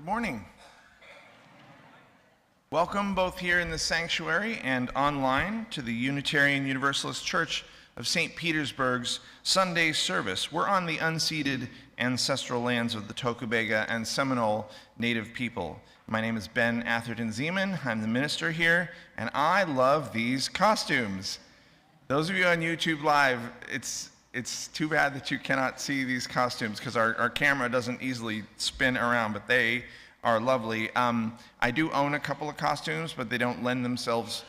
morning. Welcome both here in the sanctuary and online to the Unitarian Universalist Church of St. Petersburg's Sunday service. We're on the unceded ancestral lands of the Tokubega and Seminole Native people. My name is Ben Atherton-Zeman. I'm the minister here, and I love these costumes. Those of you on YouTube Live, it's too bad that you cannot see these costumes because our camera doesn't easily spin around, but they are lovely. I do own a couple of costumes, but they don't lend themselves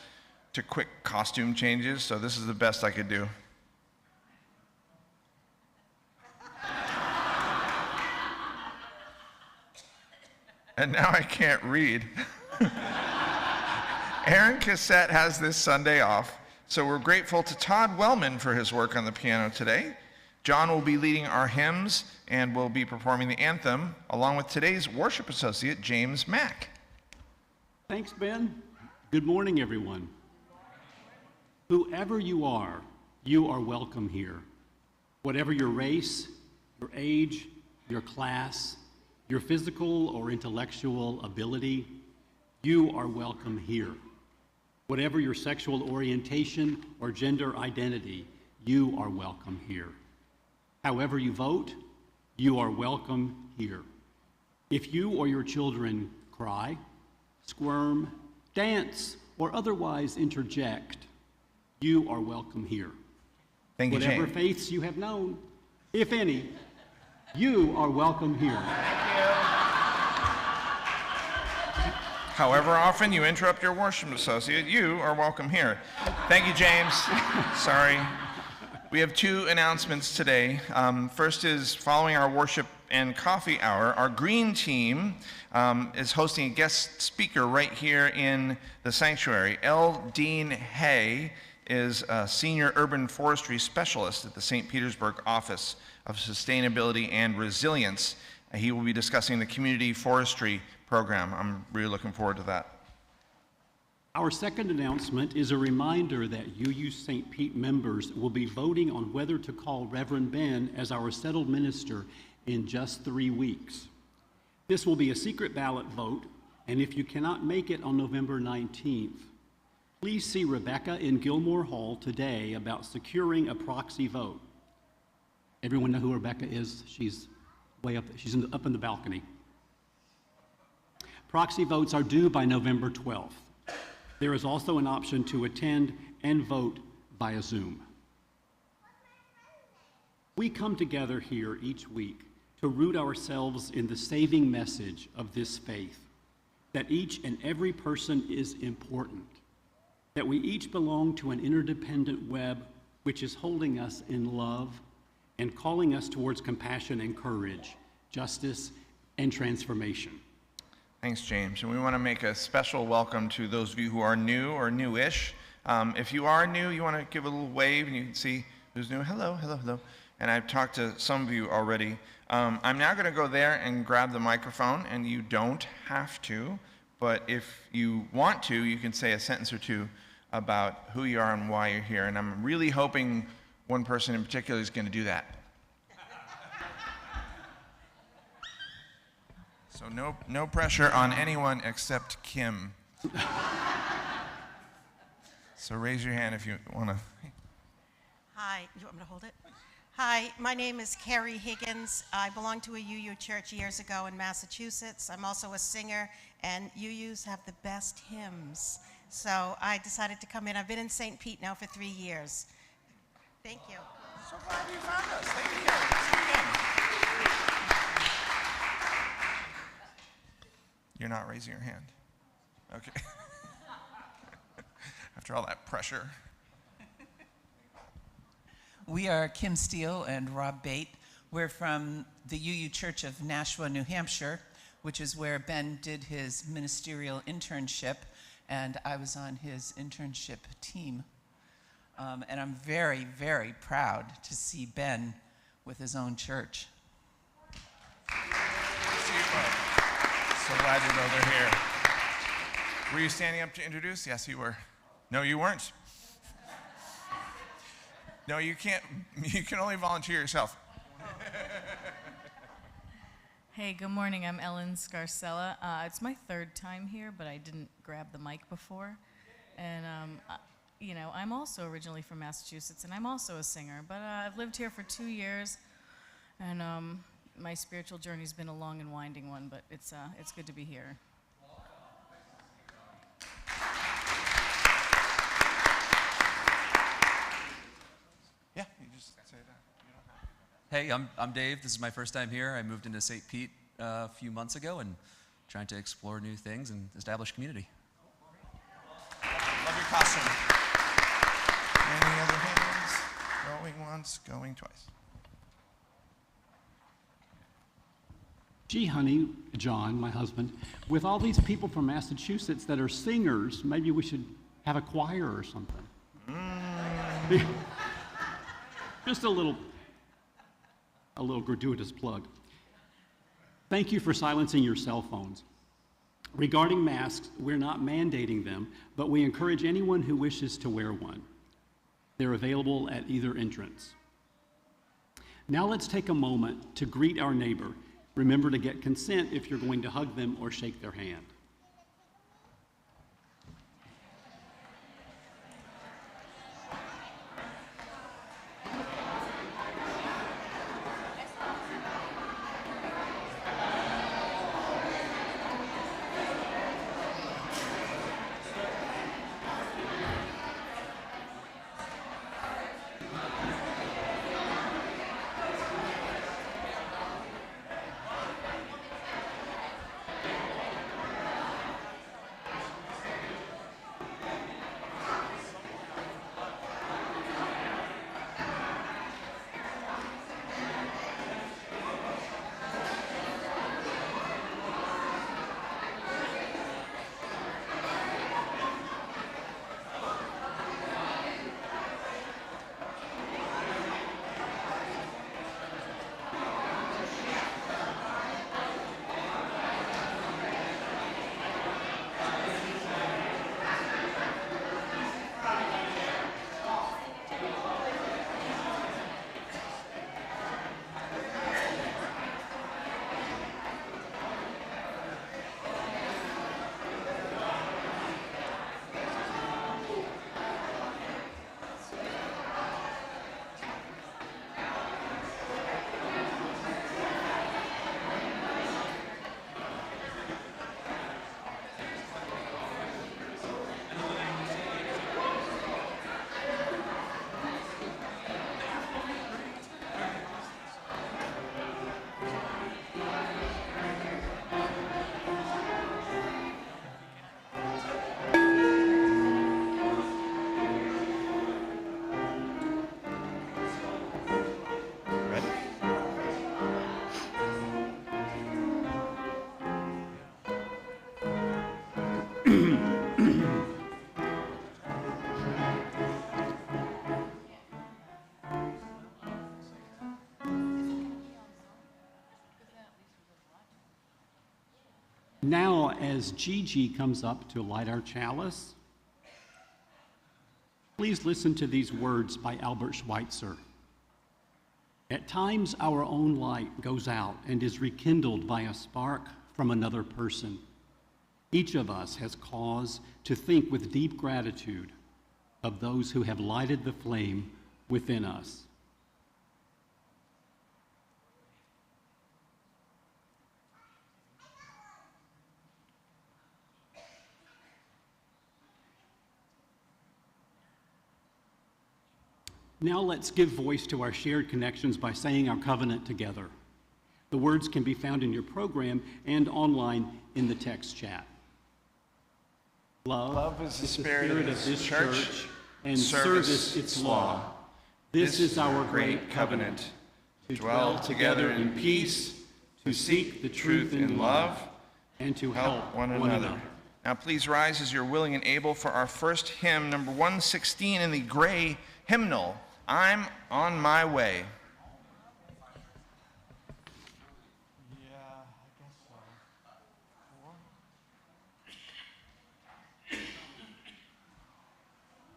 to quick costume changes, so this is the best I could do. And now I can't read. Aaron Cassette has this Sunday off, so we're grateful to Todd Wellman for his work on the piano today. John will be leading our hymns and will be performing the anthem, along with today's worship associate, James Mack. Thanks, Ben. Good morning, everyone. Whoever you are welcome here. Whatever your race, your age, your class, your physical or intellectual ability, you are welcome here. Whatever your sexual orientation or gender identity, you are welcome here. However you vote, you are welcome here. If you or your children cry, squirm, dance, or otherwise interject, you are welcome here. Thank you, Whatever Jane. faiths you have known, if any, you are welcome here. However often you interrupt your worship associate, you are welcome here. Thank you, James. Sorry. We have two announcements today. First is following our worship and coffee hour, our green team is hosting a guest speaker right here in the sanctuary. L. Dean Hay is a senior urban forestry specialist at the St. Petersburg Office of Sustainability and Resilience. He will be discussing the community forestry program. I'm really looking forward to that. Our second announcement is a reminder that UU St. Pete members will be voting on whether to call Reverend Ben as our settled minister in just 3 weeks. This will be a secret ballot vote, and if you cannot make it on November 19th, please see Rebecca in Gilmore Hall today about securing a proxy vote. Everyone know who Rebecca is? She's way up, up in the balcony. Proxy votes are due by November 12th. There is also an option to attend and vote via Zoom. We come together here each week to root ourselves in the saving message of this faith, that each and every person is important, that we each belong to an interdependent web which is holding us in love and calling us towards compassion and courage, justice and transformation. Thanks, James. And we want to make a special welcome to those of you who are new or newish. If you are new, you want to give a little wave and you can see who's new. Hello, hello, hello. And I've talked to some of you already. I'm now going to go there and grab the microphone, and you don't have to, but if you want to, you can say a sentence or two about who you are and why you're here. And I'm really hoping one person in particular is going to do that. So no pressure on anyone except Kim. So raise your hand if you want to. Hi, you want me to hold it? Hi, my name is Carrie Higgins. I belonged to a UU church years ago in Massachusetts. I'm also a singer, and UUs have the best hymns. So I decided to come in. I've been in St. Pete now for 3 years. Thank you. So glad you found us. Thank you. See you again. You're not raising your hand. Okay. After all that pressure. We are Kim Steele and Rob Bate. We're from the UU Church of Nashua, New Hampshire, which is where Ben did his ministerial internship, and I was on his internship team. And I'm very, very proud to see Ben with his own church. See you both. So glad you both are here. Were you standing up to introduce? Yes, you were. No, you weren't. No, you can't. You can only volunteer yourself. Hey, good morning. I'm Ellen Scarcella. It's my third time here, but I didn't grab the mic before. And, I'm also originally from Massachusetts, and I'm also a singer. But I've lived here for 2 years, and my spiritual journey's been a long and winding one, but it's good to be here. Yeah, you just say that. Hey, I'm Dave. This is my first time here. I moved into St. Pete a few months ago and trying to explore new things and establish community. Love your costume. Any other hands? Going once, going twice. Gee, honey, John, my husband, with all these people from Massachusetts that are singers, maybe we should have a choir or something. Just a little gratuitous plug. Thank you for silencing your cell phones. Regarding masks, we're not mandating them, but we encourage anyone who wishes to wear one. They're available at either entrance. Now let's take a moment to greet our neighbor. Remember to get consent if you're going to hug them or shake their hand. Now, as Gigi comes up to light our chalice, please listen to these words by Albert Schweitzer. At times, our own light goes out and is rekindled by a spark from another person. Each of us has cause to think with deep gratitude of those who have lighted the flame within us. Now let's give voice to our shared connections by saying our covenant together. The words can be found in your program and online in the text chat. Love is the spirit of this church, and service its law. This is our great covenant, to dwell together in peace, to seek the truth in love, and to help one another. Now please rise as you're willing and able for our first hymn, number 116 in the gray hymnal, I'm on my way.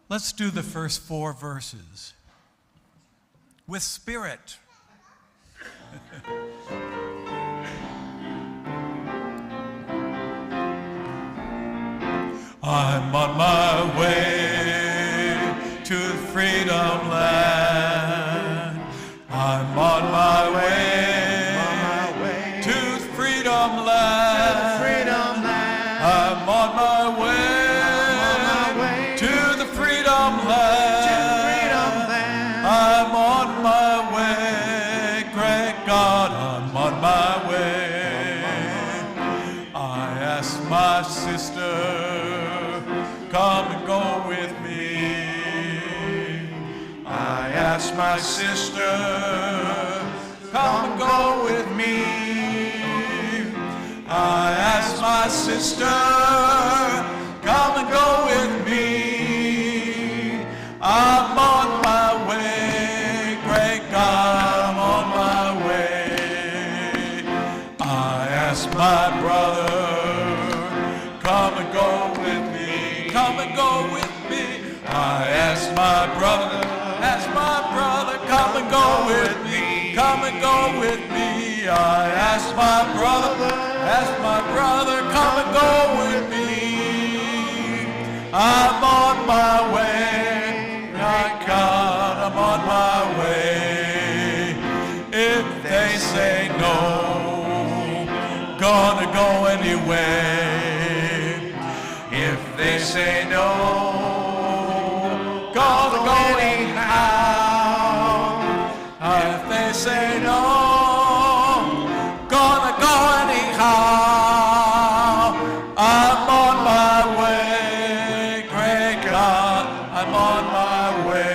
Let's do the first 4 verses with spirit. I'm on my way to the freedom land. I'm on my way to the freedom land. I'm on my way to the freedom land. I'm on my way, great God, I'm on my way. I asked my sister, come and go with me. I asked my sister, come and go with me. I asked my sister, come and go with me. I'm on my way, great God, I'm on my way. I asked my brother, come and go with me, come and go with me. I asked my brother, come and go with me, come and go with me. I asked my brother, come and go with me. I'm on my way, my God, I'm on my way. If they say no, gonna go anyway. If they say no, gonna go anyhow. If they say no, gonna go anyhow. I'm on my way, great God, I'm on my way.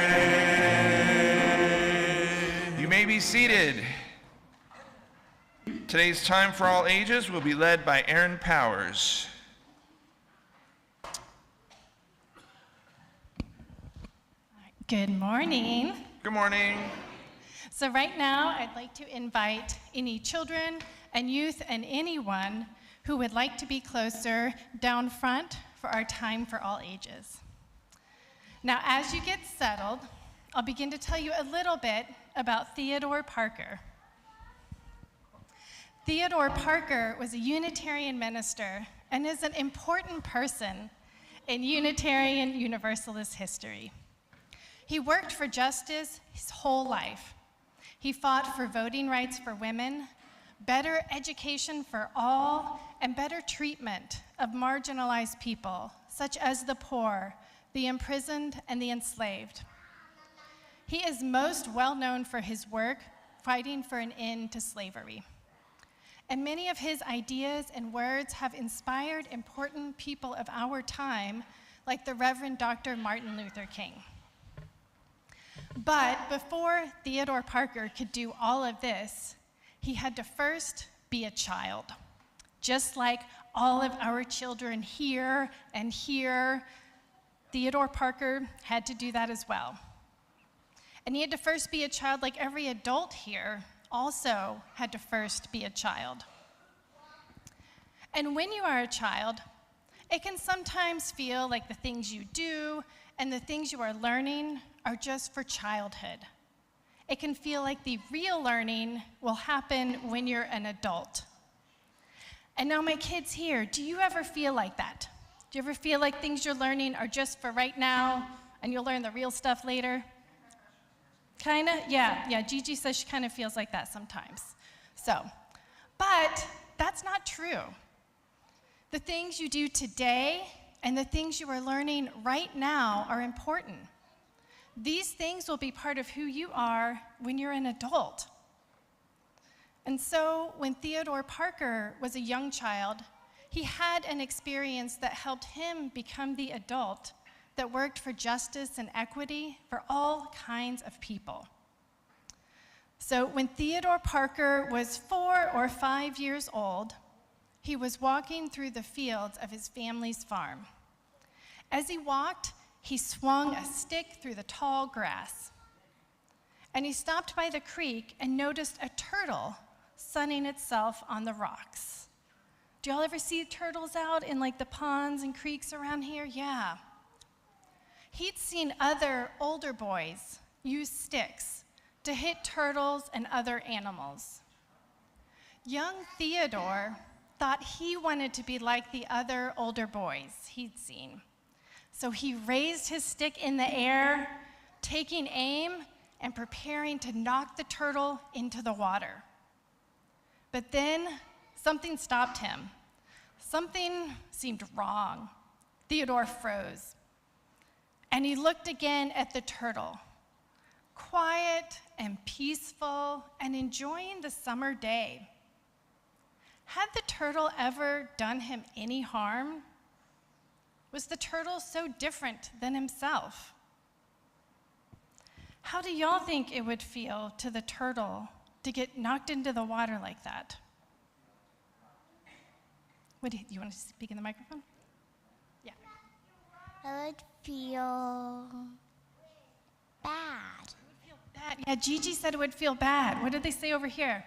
You may be seated. Today's Time for All Ages will be led by Aaron Powers. Good morning. Good morning. So right now, I'd like to invite any children and youth and anyone who would like to be closer down front for our Time for All Ages. Now, as you get settled, I'll begin to tell you a little bit about Theodore Parker. Theodore Parker was a Unitarian minister and is an important person in Unitarian Universalist history. He worked for justice his whole life. He fought for voting rights for women, better education for all, and better treatment of marginalized people, such as the poor, the imprisoned, and the enslaved. He is most well known for his work fighting for an end to slavery. And many of his ideas and words have inspired important people of our time, like the Reverend Dr. Martin Luther King. But before Theodore Parker could do all of this, he had to first be a child. Just like all of our children here and here, Theodore Parker had to do that as well. And he had to first be a child like every adult here also had to first be a child. And when you are a child, it can sometimes feel like the things you do and the things you are learning are just for childhood. It can feel like the real learning will happen when you're an adult. And now my kids here, do you ever feel like that? Do you ever feel like things you're learning are just for right now and you'll learn the real stuff later? Kinda? Yeah, Gigi says she kind of feels like that sometimes. But that's not true. The things you do today and the things you are learning right now are important. These things will be part of who you are when you're an adult. And so when Theodore Parker was a young child, he had an experience that helped him become the adult that worked for justice and equity for all kinds of people. So when Theodore Parker was 4 or 5 years old, he was walking through the fields of his family's farm. As he walked, he swung a stick through the tall grass. And he stopped by the creek and noticed a turtle sunning itself on the rocks. Do y'all ever see turtles out in like the ponds and creeks around here? Yeah. He'd seen other older boys use sticks to hit turtles and other animals. Young Theodore thought he wanted to be like the other older boys he'd seen. So he raised his stick in the air, taking aim and preparing to knock the turtle into the water. But then something stopped him. Something seemed wrong. Theodore froze. And he looked again at the turtle, quiet and peaceful and enjoying the summer day. Had the turtle ever done him any harm? Was the turtle so different than himself? How do y'all think it would feel to the turtle to get knocked into the water like that? What do you want to speak in the microphone? Yeah. I would feel bad. Bad. Yeah, Gigi said it would feel bad. What did they say over here?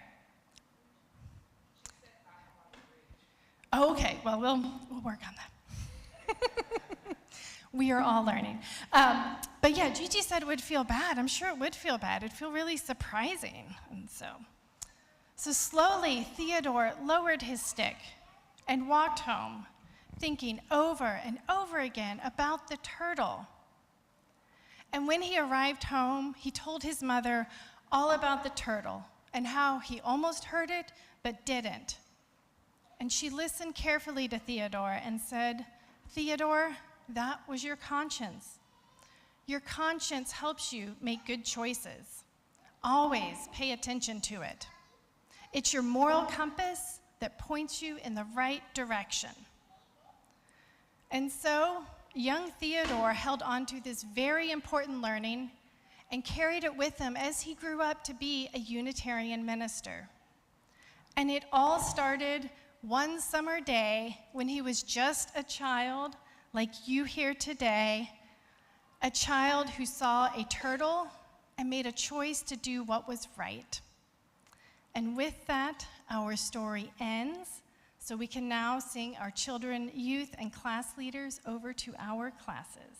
Oh, okay. Well, we'll work on that. We are all learning. But yeah, Gigi said it would feel bad. I'm sure it would feel bad. It'd feel really surprising. And so slowly, Theodore lowered his stick and walked home, thinking over and over again about the turtle. And when he arrived home, he told his mother all about the turtle and how he almost heard it, but didn't. And she listened carefully to Theodore and said, "Theodore, that was your conscience. Your conscience helps you make good choices. Always pay attention to it. It's your moral compass that points you in the right direction." And so, young Theodore held on to this very important learning and carried it with him as he grew up to be a Unitarian minister. And it all started one summer day when he was just a child, like you here today, a child who saw a turtle and made a choice to do what was right. And with that, our story ends. So we can now sing our children, youth, and class leaders over to our classes.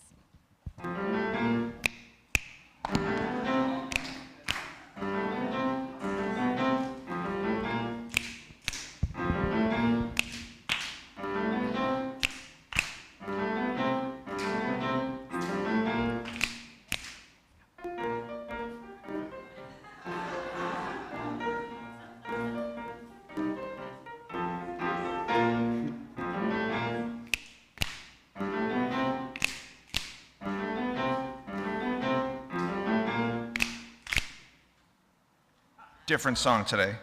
Different song today.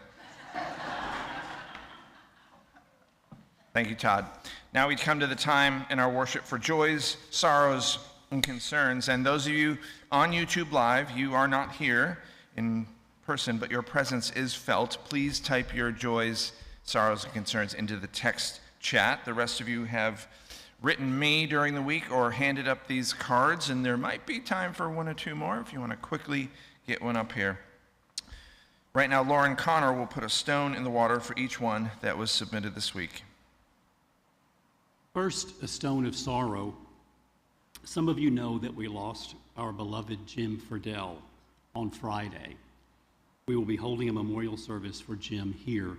Thank you, Todd. Now we come to the time in our worship for joys, sorrows, and concerns. And those of you on YouTube Live, you are not here in person, but your presence is felt. Please type your joys, sorrows, and concerns into the text chat. The rest of you have written me during the week or handed up these cards, and there might be time for one or two more if you want to quickly get one up here. Right now, Lauren Connor will put a stone in the water for each one that was submitted this week. First, a stone of sorrow. Some of you know that we lost our beloved Jim Friedel on Friday. We will be holding a memorial service for Jim here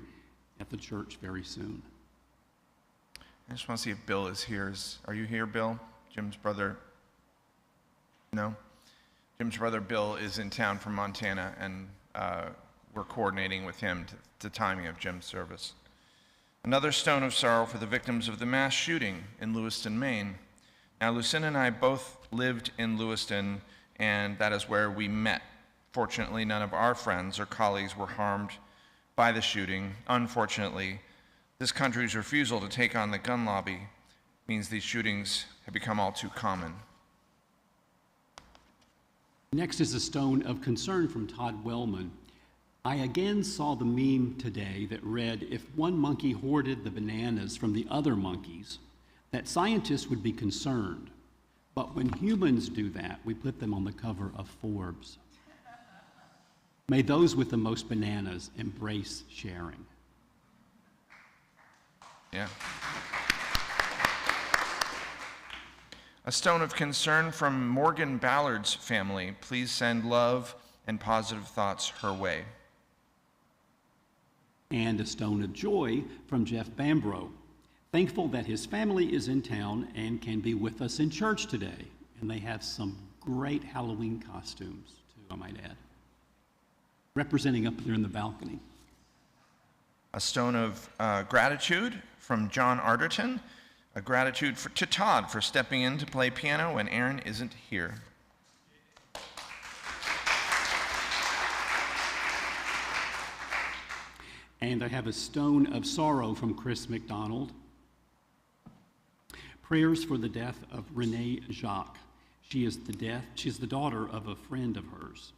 at the church very soon. I just want to see if Bill is here. Are you here, Bill? Jim's brother? No? Jim's brother Bill is in town from Montana, and we're coordinating with him the timing of Jim's service. Another stone of sorrow for the victims of the mass shooting in Lewiston, Maine. Now, Lucinda and I both lived in Lewiston, and that is where we met. Fortunately, none of our friends or colleagues were harmed by the shooting. Unfortunately, this country's refusal to take on the gun lobby means these shootings have become all too common. Next is a stone of concern from Todd Wellman. I again saw the meme today that read, if one monkey hoarded the bananas from the other monkeys, that scientists would be concerned. But when humans do that, we put them on the cover of Forbes. May those with the most bananas embrace sharing. Yeah. A stone of concern from Morgan Ballard's family. Please send love and positive thoughts her way. and a stone of joy from Jeff Bambro. Thankful that his family is in town and can be with us in church today. And they have some great Halloween costumes, too, I might add. Representing up there in the balcony. A stone of gratitude from John Arterton. A gratitude to Todd for stepping in to play piano when Aaron isn't here. And I have a stone of sorrow from Chris McDonald. Prayers for the death of Renee Jacques. She is the daughter of a friend of hers.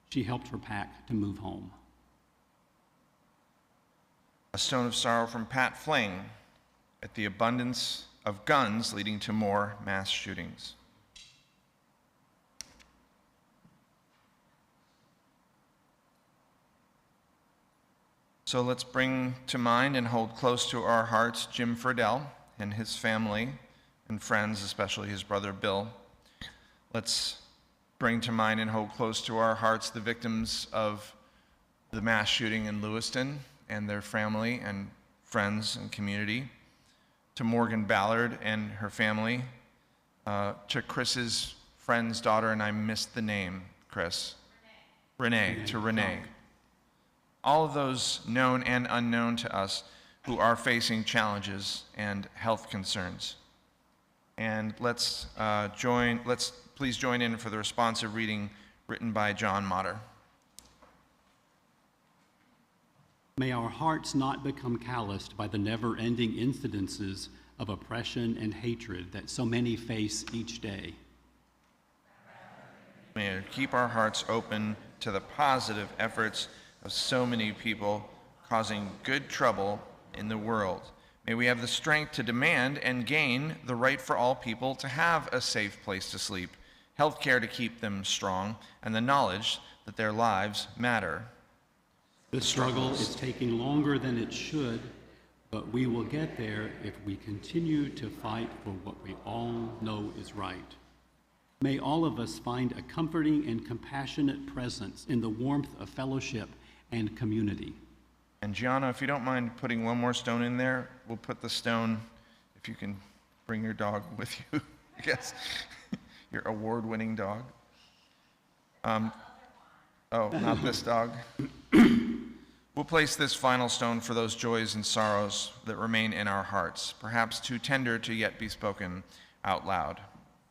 She helped her pack to move home. A stone of sorrow from Pat Fling at the abundance of guns leading to more mass shootings. So let's bring to mind and hold close to our hearts Jim Friedel and his family and friends, especially his brother Bill. Let's bring to mind and hold close to our hearts the victims of the mass shooting in Lewiston and their family and friends and community, to Morgan Ballard and her family, to Chris's friend's daughter, and I missed the name, Chris. Renee. To Renee. All of those known and unknown to us who are facing challenges and health concerns. And let's please join in for the responsive reading written by John Motter. May our hearts not become calloused by the never-ending incidences of oppression and hatred that so many face each day. May we keep our hearts open to the positive efforts of so many people causing good trouble in the world. May we have the strength to demand and gain the right for all people to have a safe place to sleep, health care to keep them strong, and the knowledge that their lives matter. The struggle is taking longer than it should, but we will get there if we continue to fight for what we all know is right. May all of us find a comforting and compassionate presence in the warmth of fellowship and community. And Gianna, if you don't mind putting one more stone in there, we'll put the stone, if you can bring your dog with you, I guess, your award-winning dog. Oh, not this dog. We'll place this final stone for those joys and sorrows that remain in our hearts, perhaps too tender to yet be spoken out loud.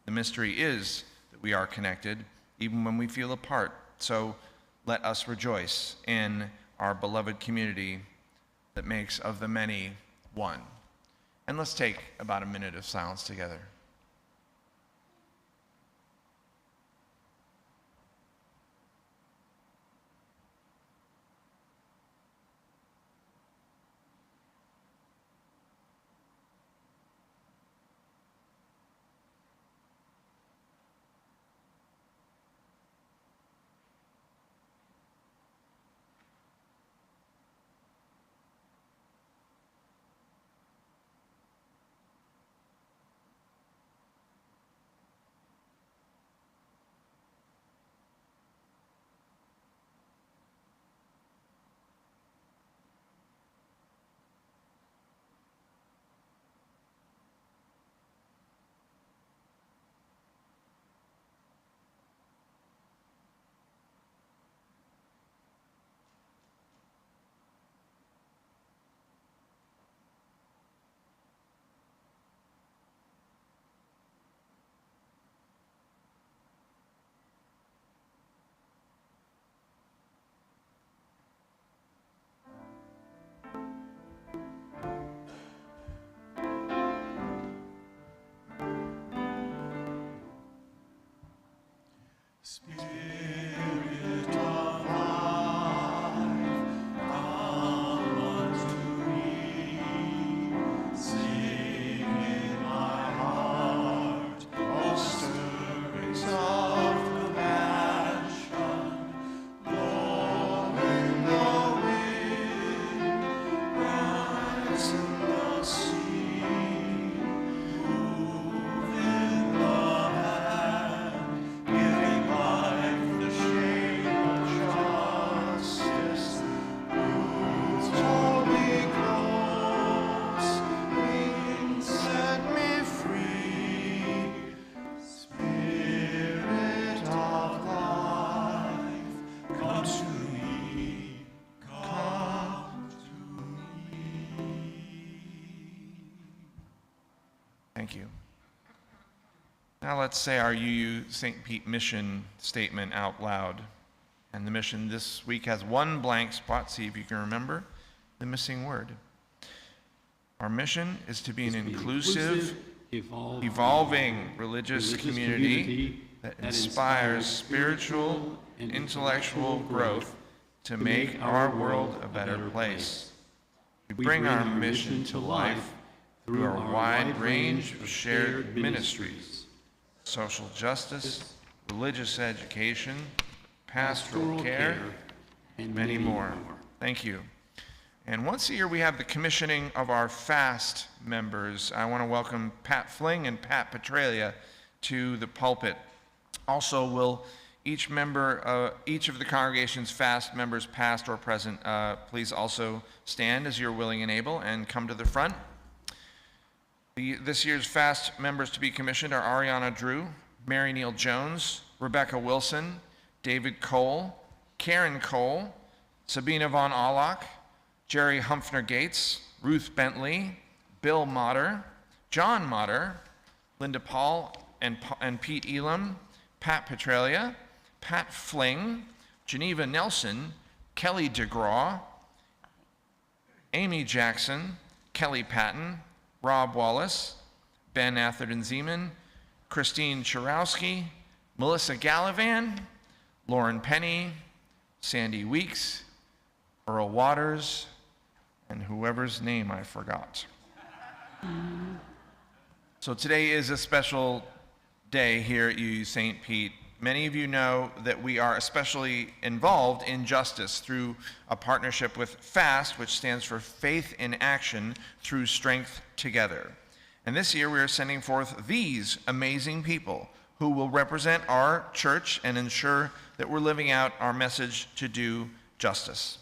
The mystery is that we are connected, even when we feel apart. So let us rejoice in our beloved community that makes of the many one. And let's take about a minute of silence together. Spirit of life, come unto me. Sing in my heart, O stirrings of compassion. Blow in the wind, rise in the sea, move in the hand, giving life. Thank you. Now let's say our UU St. Pete mission statement out loud. And the mission this week has one blank spot. See if you can remember the missing word. Our mission is to be an inclusive, evolving religious community that inspires spiritual and intellectual growth to make our world a better place. We bring our mission to life through our wide range of shared ministries: social justice, religious education, pastoral care, and many more. Thank you. And once a year we have the commissioning of our FAST members. I want to welcome Pat Fling and Pat Petralia to the pulpit. Also, will each of the congregation's FAST members, past or present, please also stand as you're willing and able and come to the front. This year's FAST members to be commissioned are Ariana Drew, Mary Neal Jones, Rebecca Wilson, David Cole, Karen Cole, Sabina Von Allock, Jerry Humphrey Gates, Ruth Bentley, Bill Motter, John Motter, Linda Paul and Pete Elam, Pat Petralia, Pat Fling, Geneva Nelson, Kelly DeGraw, Amy Jackson, Kelly Patton, Rob Wallace, Ben Atherton-Zeman, Christine Chorowski, Melissa Gallivan, Lauren Penny, Sandy Weeks, Earl Waters, and whoever's name I forgot. So today is a special day here at UU St. Pete. Many of you know that we are especially involved in justice through a partnership with FAST, which stands for Faith in Action Through Strength Together. And this year we are sending forth these amazing people who will represent our church and ensure that we're living out our message to do justice.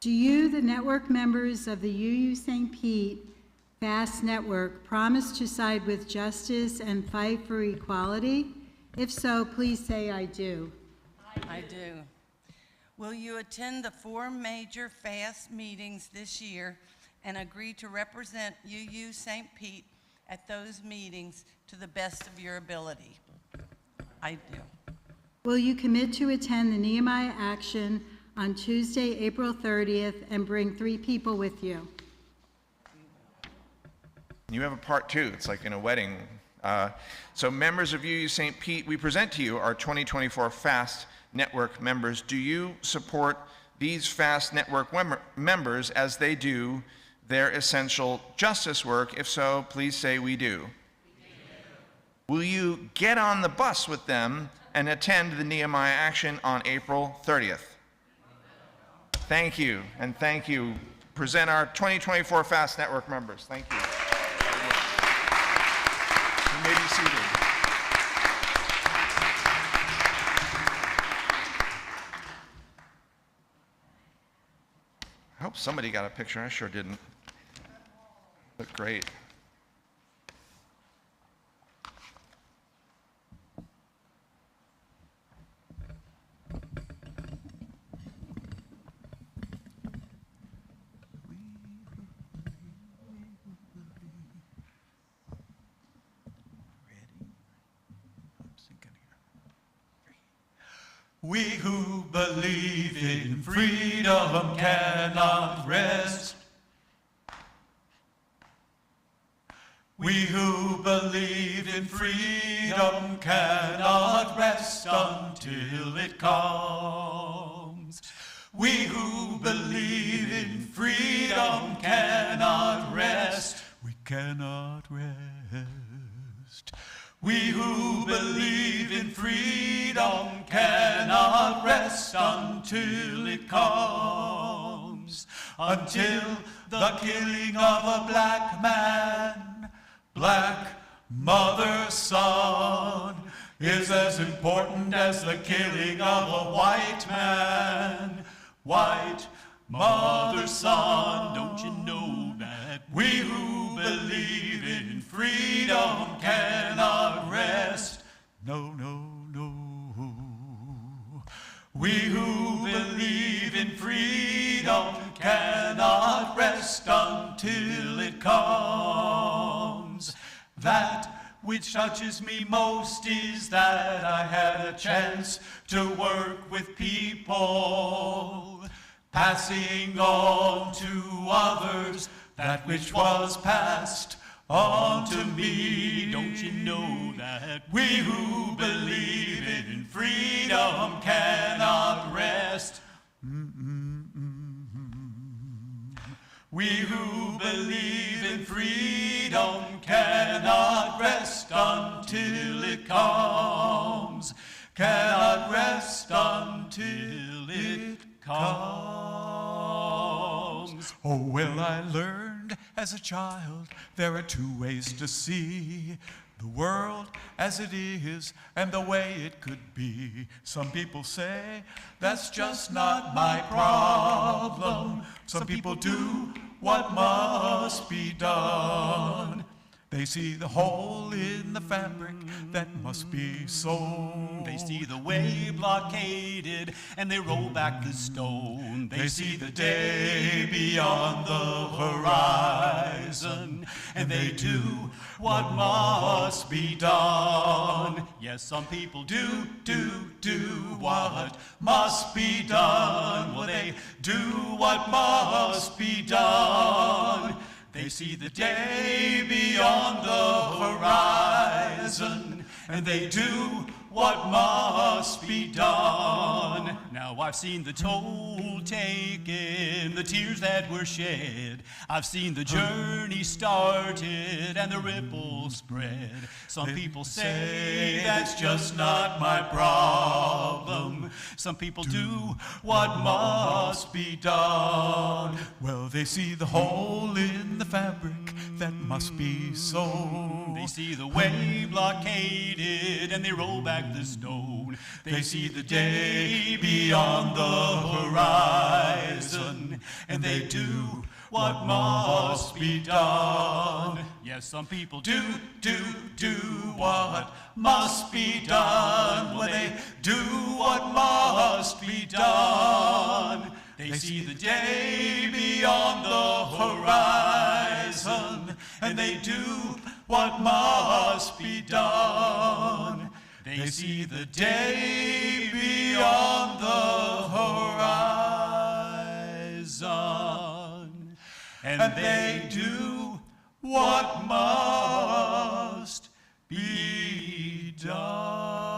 Do you, the network members of the UU St. Pete FAST Network, promise to side with justice and fight for equality? If so, please say I do. I do. Will you attend the 4 major FAST meetings this year and agree to represent UU St. Pete at those meetings to the best of your ability? I do. Will you commit to attend the Nehemiah Action on Tuesday, April 30th, and bring 3 people with you? You have a part 2. It's like in a wedding. So members of UU St. Pete, we present to you our 2024 FAST Network members. Do you support these FAST Network members as they do their essential justice work? If so, please say we do. Will you get on the bus with them and attend the Nehemiah Action on April 30th? Thank you, and thank you. Present our 2024 FAST Network members. Thank you. You may be seated. I hope somebody got a picture. I sure didn't. Looked great. We who believe in freedom cannot rest. We who believe in freedom cannot rest until it comes. We who believe in freedom cannot rest. We cannot rest. We who believe in freedom cannot rest until it comes. Until the killing of a black man, black mother's son, is as important as the killing of a white man, white mother's son. Don't you know that? We who believe in freedom cannot rest. No, no, no. We who believe in freedom cannot rest until it comes. That which touches me most is that I had a chance to work with people, passing on to others that which was passed on to me. Don't you know that we who believe in freedom cannot rest? We who believe in freedom cannot rest until it comes, cannot rest until it comes. Oh, well, I learned as a child there are two ways to see the world as it is and the way it could be. Some people say that's just not my problem. Some people do what must be done. They see the hole in the fabric that must be sewn. They see the way blockaded and they roll back the stone. They see the day beyond the horizon and they do what must be done. Yes, some people do what must be done. Well, they do what must be done. They see the day beyond the horizon, and they do what must be done. Now I've seen the toll taken, the tears that were shed. I've seen the journey started and the ripples spread. Some people say that's just not my problem. Some people do what must be done. Well, they see the hole in the fabric that must be sewn. They see the way blockaded and they roll back the stone. They see the day beyond the horizon and they do what must be done. Yes, some people do what must be done. Well, they do what must be done. They see the day beyond the horizon and they do what must be done. They see the day beyond the horizon and they do what must be done.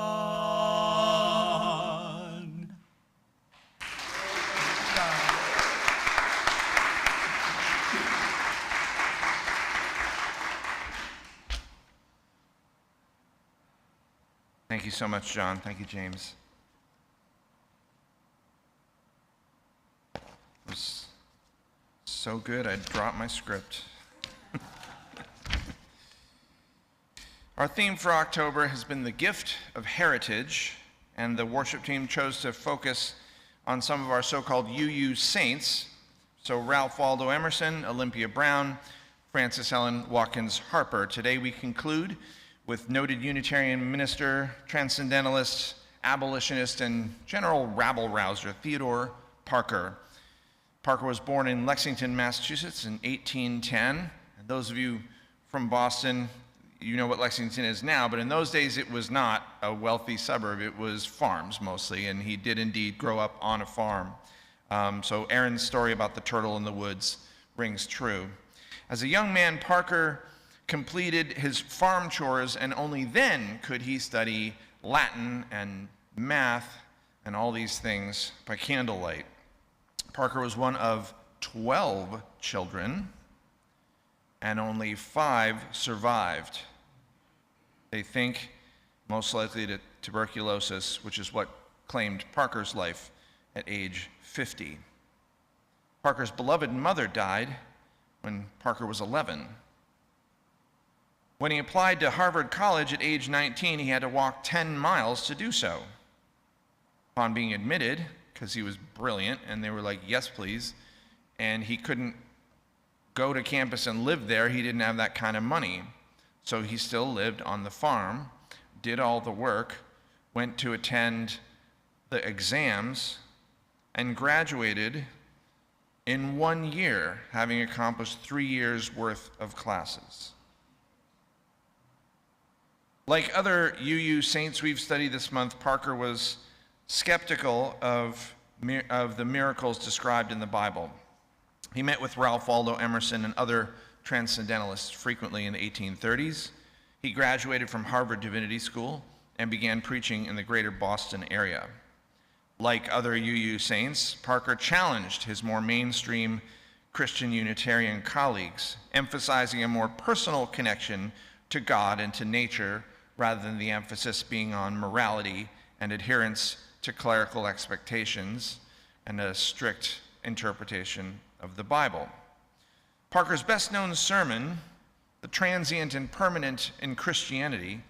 Thank you so much, John. Thank you, James. It was so good, I dropped my script. Our theme for October has been the gift of heritage, and the worship team chose to focus on some of our so-called UU saints. So Ralph Waldo Emerson, Olympia Brown, Frances Helen Watkins Harper. Today we conclude with noted Unitarian minister, transcendentalist, abolitionist, and general rabble-rouser Theodore Parker. Parker was born in Lexington, Massachusetts in 1810. And those of you from Boston, you know what Lexington is now, but in those days it was not a wealthy suburb. It was farms mostly, and he did indeed grow up on a farm. So Aaron's story about the turtle in the woods rings true. As a young man, Parker completed his farm chores, and only then could he study Latin and math and all these things by candlelight. Parker was one of 12 children, and only 5 survived. They think most likely to tuberculosis, which is what claimed Parker's life at age 50. Parker's beloved mother died when Parker was 11. When he applied to Harvard College at age 19, he had to walk 10 miles to do so. Upon being admitted, because he was brilliant, and they were like, yes, please, and he couldn't go to campus and live there. He didn't have that kind of money. So he still lived on the farm, did all the work, went to attend the exams, and graduated in 1 year, having accomplished 3 years' worth of classes. Like other UU saints we've studied this month, Parker was skeptical of the miracles described in the Bible. He met with Ralph Waldo Emerson and other transcendentalists frequently in the 1830s. He graduated from Harvard Divinity School and began preaching in the greater Boston area. Like other UU saints, Parker challenged his more mainstream Christian Unitarian colleagues, emphasizing a more personal connection to God and to nature rather than the emphasis being on morality and adherence to clerical expectations and a strict interpretation of the Bible. Parker's best-known sermon, "The Transient and Permanent in Christianity,"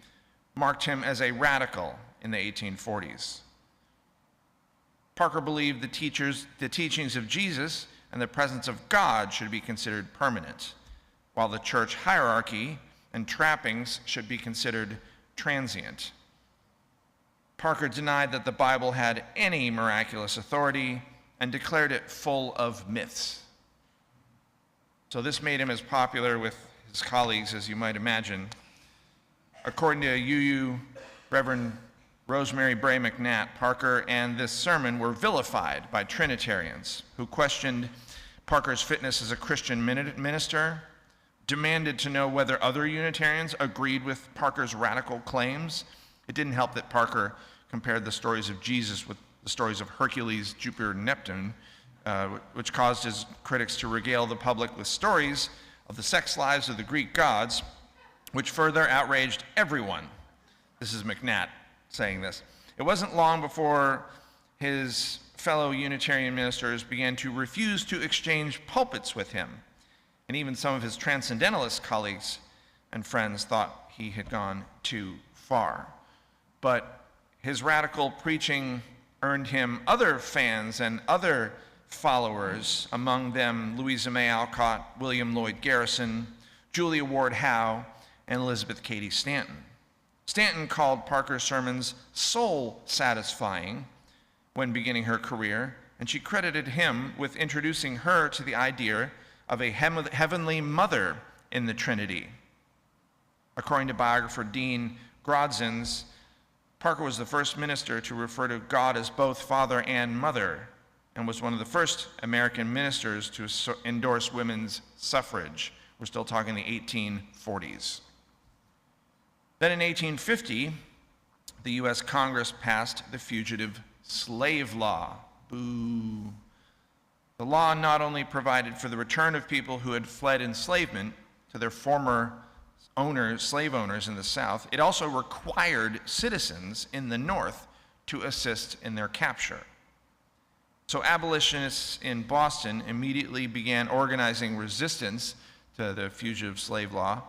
marked him as a radical in the 1840s. Parker believed the teachings of Jesus and the presence of God should be considered permanent, while the church hierarchy and trappings should be considered transient. Parker denied that the Bible had any miraculous authority and declared it full of myths. So this made him as popular with his colleagues as you might imagine. According to UU Reverend Rosemary Bray McNatt, Parker and this sermon were vilified by Trinitarians who questioned Parker's fitness as a Christian minister, demanded to know whether other Unitarians agreed with Parker's radical claims. It didn't help that Parker compared the stories of Jesus with the stories of Hercules, Jupiter, and Neptune, which caused his critics to regale the public with stories of the sex lives of the Greek gods, which further outraged everyone. This is McNatt saying this. It wasn't long before his fellow Unitarian ministers began to refuse to exchange pulpits with him, and even some of his transcendentalist colleagues and friends thought he had gone too far. But his radical preaching earned him other fans and other followers, among them Louisa May Alcott, William Lloyd Garrison, Julia Ward Howe, and Elizabeth Cady Stanton. Stanton called Parker's sermons soul-satisfying when beginning her career, and she credited him with introducing her to the idea of a heavenly mother in the Trinity. According to biographer Dean Grodzins, Parker was the first minister to refer to God as both Father and Mother, and was one of the first American ministers to endorse women's suffrage. We're still talking the 1840s. Then in 1850, the U.S. Congress passed the Fugitive Slave Law. Boo. The law not only provided for the return of people who had fled enslavement to their former slave owners in the South, it also required citizens in the North to assist in their capture. So abolitionists in Boston immediately began organizing resistance to the Fugitive Slave Law.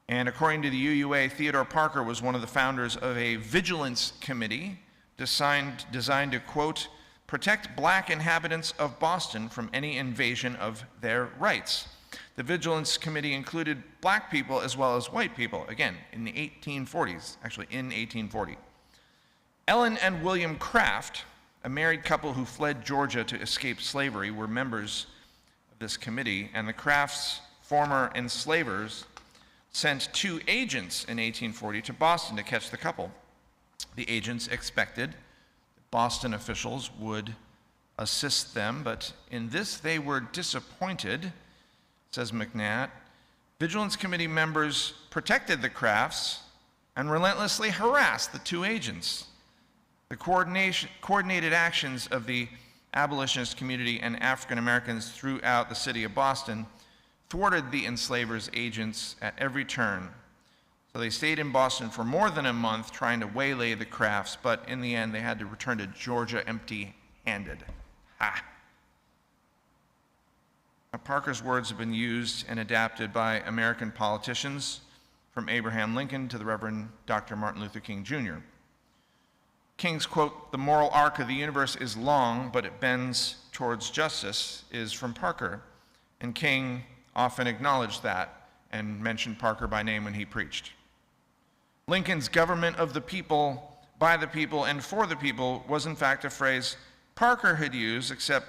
And according to the UUA, Theodore Parker was one of the founders of a vigilance committee designed to, quote, protect black inhabitants of Boston from any invasion of their rights. The Vigilance Committee included black people as well as white people, again, in the 1840s, actually in 1840. Ellen and William Craft, a married couple who fled Georgia to escape slavery, were members of this committee, and the Crafts' former enslavers sent 2 agents in 1840 to Boston to catch the couple. The agents expected that Boston officials would assist them, but in this they were disappointed, says McNatt. Vigilance Committee members protected the Crafts and relentlessly harassed the 2 agents. The coordinated actions of the abolitionist community and African Americans throughout the city of Boston thwarted the enslavers' agents at every turn. So they stayed in Boston for more than a month trying to waylay the Crafts, but in the end they had to return to Georgia empty-handed. Ha! Now, Parker's words have been used and adapted by American politicians, from Abraham Lincoln to the Reverend Dr. Martin Luther King Jr. King's quote, "The moral arc of the universe is long, but it bends towards justice," is from Parker, and King often acknowledged that and mentioned Parker by name when he preached. Lincoln's government of the people, by the people, and for the people was in fact a phrase Parker had used, except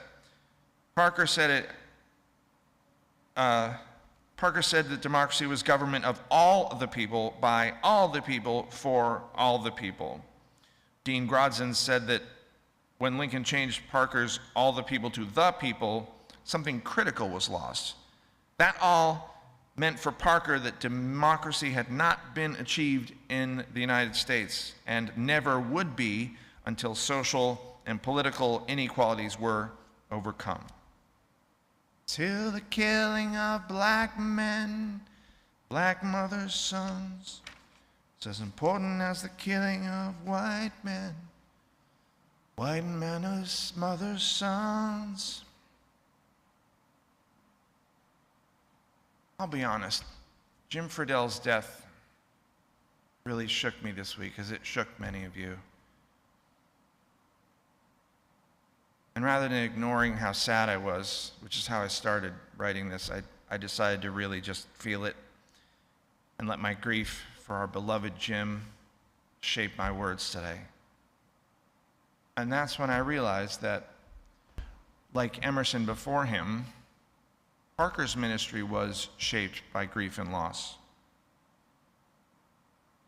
Parker said it Parker said that democracy was government of all the people, by all the people, for all the people. Dean Grodson said that when Lincoln changed Parker's all the people to the people, something critical was lost. That all meant for Parker that democracy had not been achieved in the United States and never would be until social and political inequalities were overcome. Till the killing of black men, black mothers' sons, it's as important as the killing of white men, white men's mothers' sons. I'll be honest, Jim Friedell's death really shook me this week, as it shook many of you. And rather than ignoring how sad I was, which is how I started writing this, I decided to really just feel it and let my grief for our beloved Jim shape my words today. And that's when I realized that, like Emerson before him, Parker's ministry was shaped by grief and loss.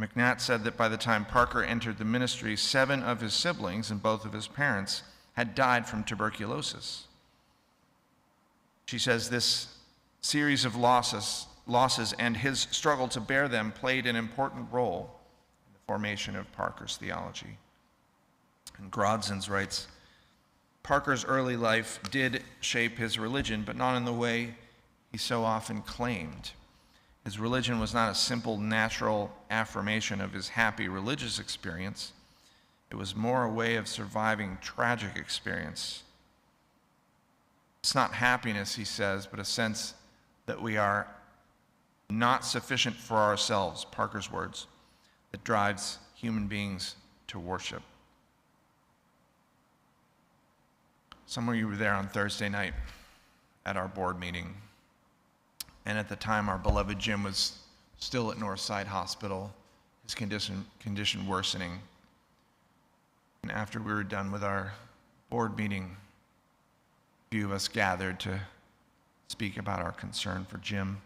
McNatt said that by the time Parker entered the ministry, 7 of his siblings and both of his parents had died from tuberculosis. She says this series of losses and his struggle to bear them played an important role in the formation of Parker's theology. And Grodzins writes, Parker's early life did shape his religion, but not in the way he so often claimed. His religion was not a simple natural affirmation of his happy religious experience. It was more a way of surviving tragic experience. It's not happiness, he says, but a sense that we are not sufficient for ourselves, Parker's words, that drives human beings to worship. Some of you were there on Thursday night at our board meeting. And at the time, our beloved Jim was still at Northside Hospital, his condition worsening. And after we were done with our board meeting, a few of us gathered to speak about our concern for Jim.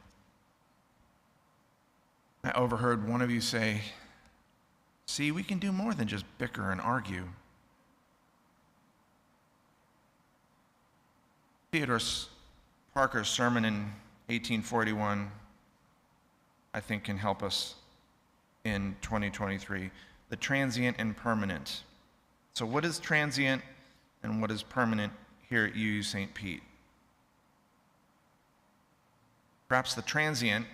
I overheard one of you say, "See, we can do more than just bicker and argue." Theodore Parker's sermon in 1841, I think, can help us in 2023. The transient and permanent. So what is transient and what is permanent here at UU St. Pete? Perhaps the transient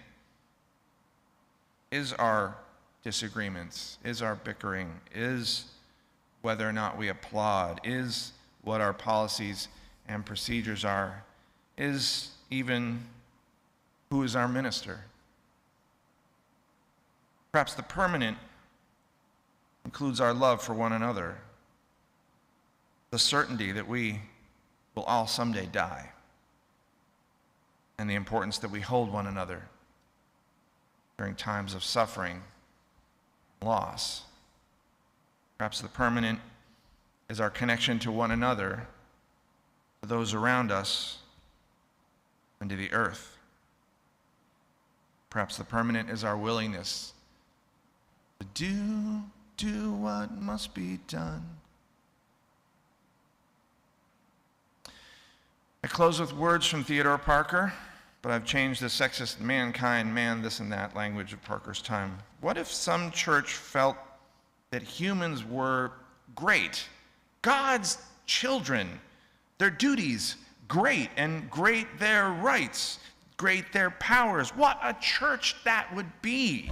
is our disagreements, is our bickering, is whether or not we applaud, is what our policies and procedures are, is even who is our minister. Perhaps the permanent includes our love for one another, the certainty that we will all someday die, and the importance that we hold one another during times of suffering, loss. Perhaps the permanent is our connection to one another, to those around us, and to the earth. Perhaps the permanent is our willingness to do what must be done. I close with words from Theodore Parker, but I've changed the sexist mankind, man, this and that language of Parker's time. What if some church felt that humans were great, God's children, their duties great, and great their rights, great their powers? What a church that would be,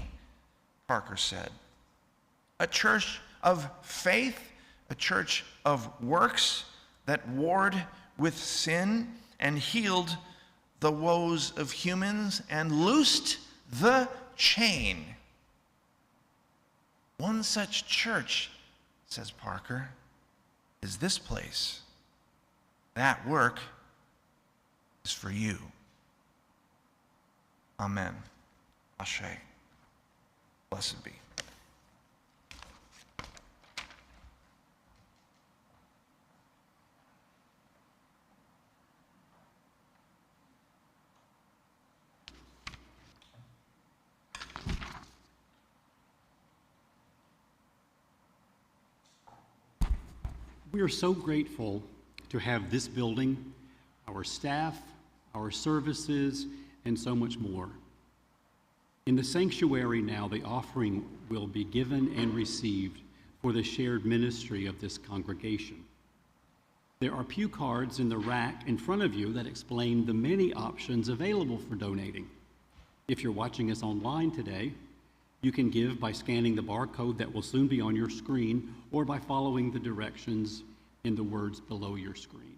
Parker said. A church of faith, a church of works that warred with sin and healed the woes of humans and loosed the chain. One such church, says Parker, is this place. That work is for you. Amen. Ashe. Blessed be. We are so grateful to have this building, our staff, our services, and so much more. In the sanctuary now, the offering will be given and received for the shared ministry of this congregation. There are pew cards in the rack in front of you that explain the many options available for donating. If you're watching us online today, you can give by scanning the barcode that will soon be on your screen or by following the directions in the words below your screen.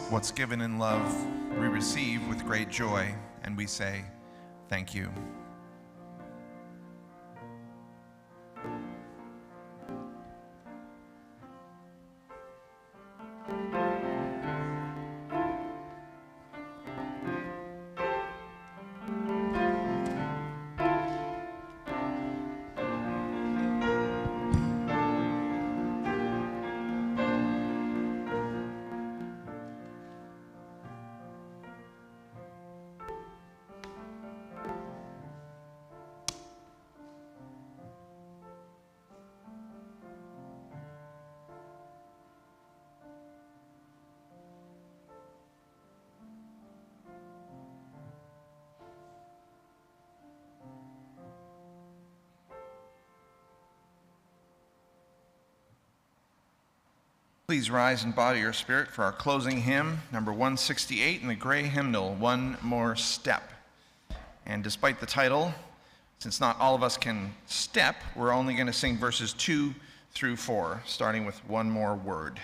What's given in love, we receive with great joy, and we say, thank you. Please rise in body or spirit for our closing hymn, number 168 in the gray hymnal, One More Step. And despite the title, since not all of us can step, we're only going to sing verses 2 through 4, starting with One More Word.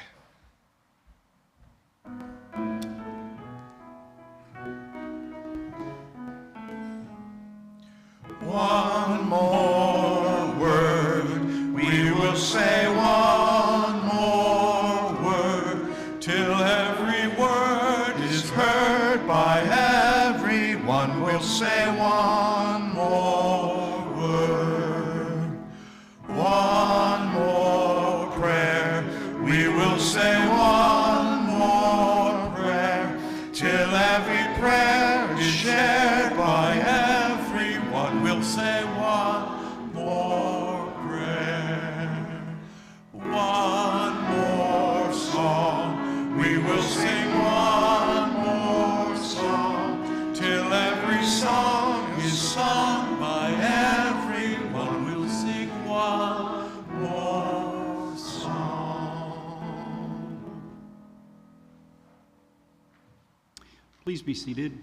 One more word, we will say one more word, till every word is heard by everyone. We'll say one more word, one more prayer, we will say one more prayer, till every prayer is shared by everyone. We'll say one more prayer, one more song. We will sing one more song, till every song is sung by everyone. We'll sing one more song. Please be seated.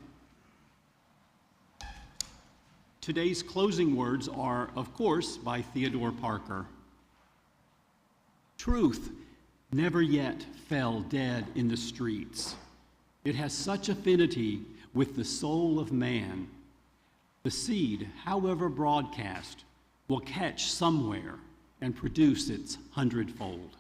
Today's closing words are, of course, by Theodore Parker. Truth never yet fell dead in the streets. It has such affinity with the soul of man. The seed, however broadcast, will catch somewhere and produce its hundredfold.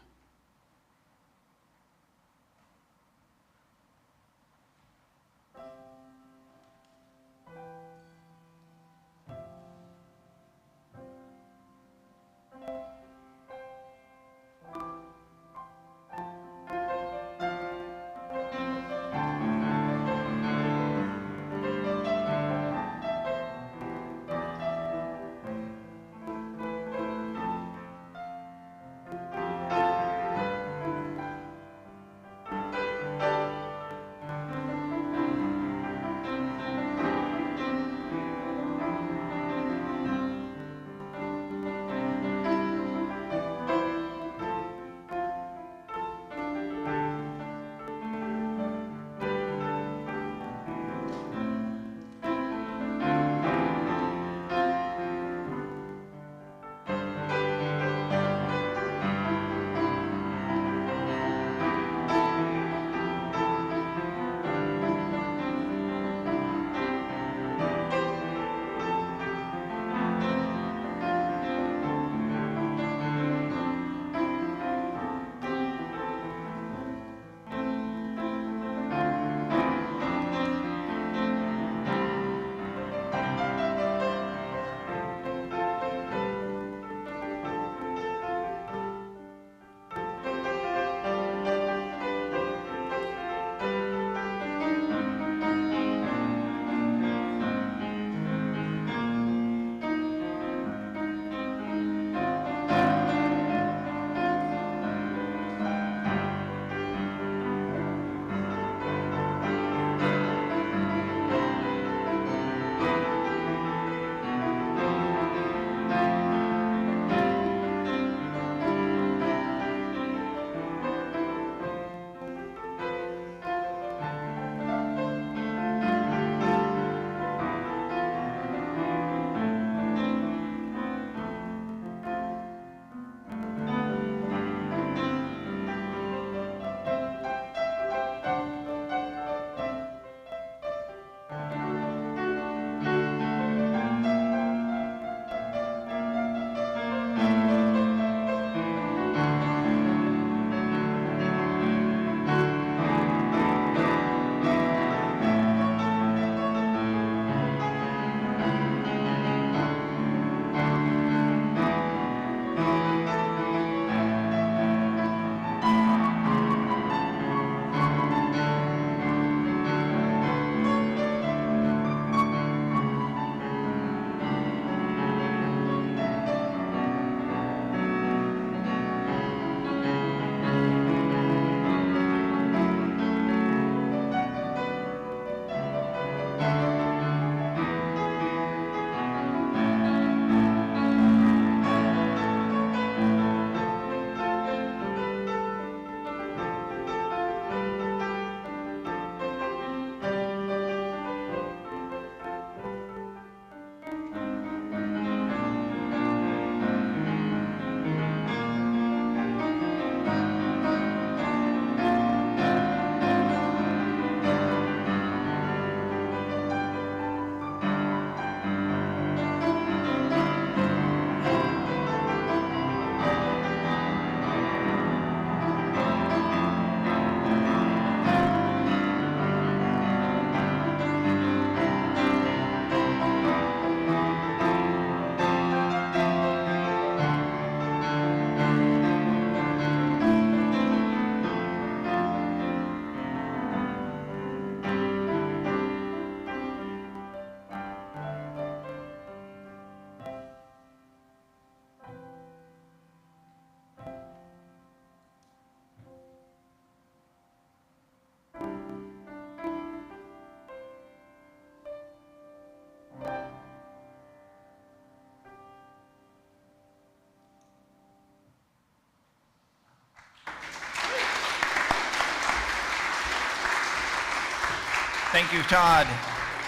Thank you, Todd.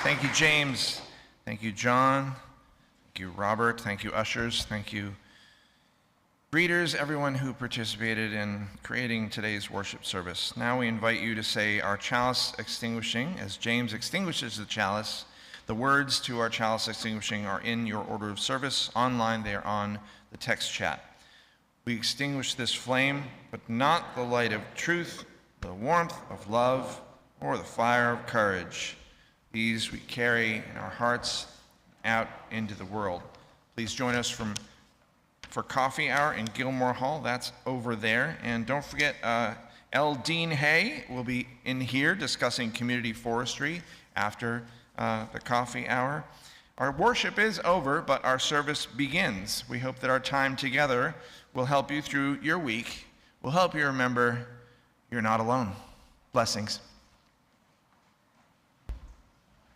Thank you, James. Thank you, John. Thank you, Robert. Thank you, ushers. Thank you, greeters, everyone who participated in creating today's worship service. Now we invite you to say our chalice extinguishing. As James extinguishes the chalice, the words to our chalice extinguishing are in your order of service. Online, they are on the text chat. We extinguish this flame, but not the light of truth, the warmth of love, or the fire of courage. These we carry in our hearts out into the world. Please join us for coffee hour in Gilmore Hall. That's over there. And don't forget, L. Dean Hay will be in here discussing community forestry after the coffee hour. Our worship is over, but our service begins. We hope that our time together will help you through your week, will help you remember you're not alone. Blessings.